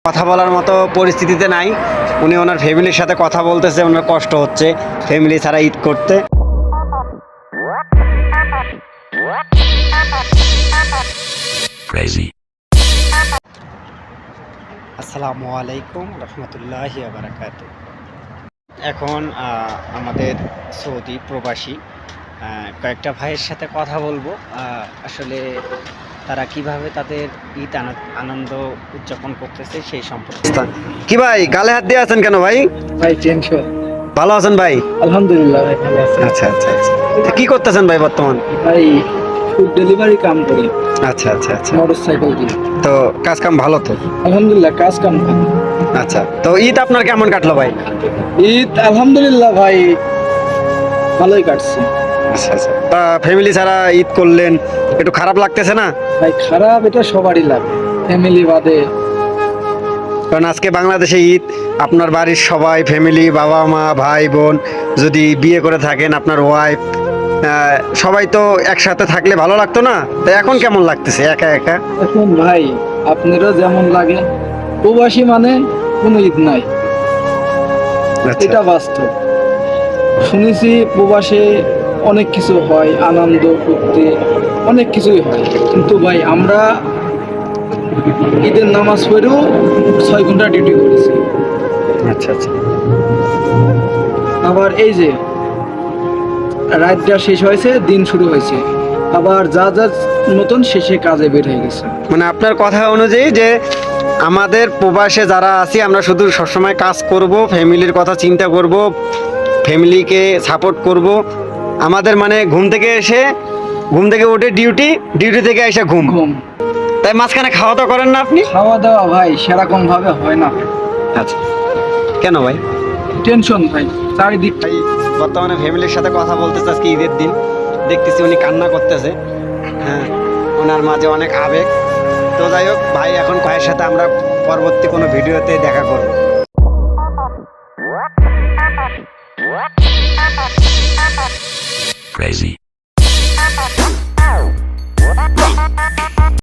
কথা বলার মতো পরিস্থিতিতে নাই। উনি ওনার ফ্যামিলির সাথে কথা বলতেছে, ওনার কষ্ট হচ্ছে ফ্যামিলি ছাড়া ঈদ করতে। আসসালামু আলাইকুম রহমতুল্লাহি ওয়া বারাকাতুহু। এখন আমাদের সৌদি প্রবাসী কয়েকটা ভাইয়ের সাথে কথা বলবো। আসলে তারা কিভাবে তাদের ঈদ আনন্দ উদযাপন করতেছে সেই সম্পর্কে। কি ভাই গালে হাত দিয়ে আছেন কেন ভাই? ভাই টেনশন। ভালো আছেন ভাই? আলহামদুলিল্লাহ ভাই ভালো আছি। আচ্ছা আচ্ছা আচ্ছা। তো কি করতেছেন ভাই বর্তমান? ভাই ফুড ডেলিভারি কাম করি। আচ্ছা আচ্ছা আচ্ছা। মোটরসাইকেল দিয়ে। তো কাজ কাম ভালো তো? আলহামদুলিল্লাহ কাজ কাম ভালো। আচ্ছা, তো ঈদ আপনার কেমন কাটলো ভাই? ঈদ আলহামদুলিল্লাহ ভাই ভালোই কাটছে। আচ্ছা আচ্ছা। তা ফ্যামিলি ছাড়া ঈদ করলেন, একটু খারাপ লাগতেছে না? ভাই খারাপ এটা সবারই লাগে, ফ্যামিলি বাদে। কারণ আজকে বাংলাদেশে ঈদ, আপনার বাড়ির সবাই ফ্যামিলি, বাবা মা ভাই বোন, যদি বিয়ে করে থাকেন আপনার ওয়াইফ, সবাই তো একসাথে থাকলে ভালো লাগতো না? তো এখন কেমন লাগতেছে একা একা? এখন ভাই আপনারও যেমন লাগে, প্রবাসী মানে কোনো ঈদ নাই, এটা বাস্তব। শুনেছি প্রবাসে অনেক কিছু হয়, আনন্দ ফুর্তি অনেক কিছুই হয়, কিন্তু ভাই আমরা ঈদের নামাজ পড়েও 6 ঘন্টা ডিউটি করেছি। আচ্ছা আচ্ছা। আবার এই যে রাতটা শেষ হয়েছে, দিন শুরু হয়েছে, আবার যা যা মতন শেষে কাজে বের হয়ে গেছে। মানে আপনার কথা অনুযায়ী যে আমাদের প্রবাসে যারা আছি আমরা শুধু সবসময় কাজ করব, ফ্যামিলির কথা চিন্তা করব, ফ্যামিলিকে সাপোর্ট করব। আমাদের মানে ঘুম থেকে উঠে ডিউটি থেকে এসে ঘুম। তাই মাঝখানে খাওয়া দাওয়া করেন না আপনি? খাওয়া দাওয়া ভাই সেরকম ভাবে হয় না। আচ্ছা, কেন ভাই? টেনশন ভাই চারিদিক। ভাই বর্তমানে ফ্যামিলির সাথে কথা বলতেছে, আজকে ঈদের দিন দেখতেছি উনি কান্না করতেছে। হ্যাঁ, ওনার মাঝে অনেক আবেগ। তো যাই হোক ভাই, এখন ভাইয়ের সাথে আমরা পরবর্তী কোনো ভিডিওতে দেখা করব।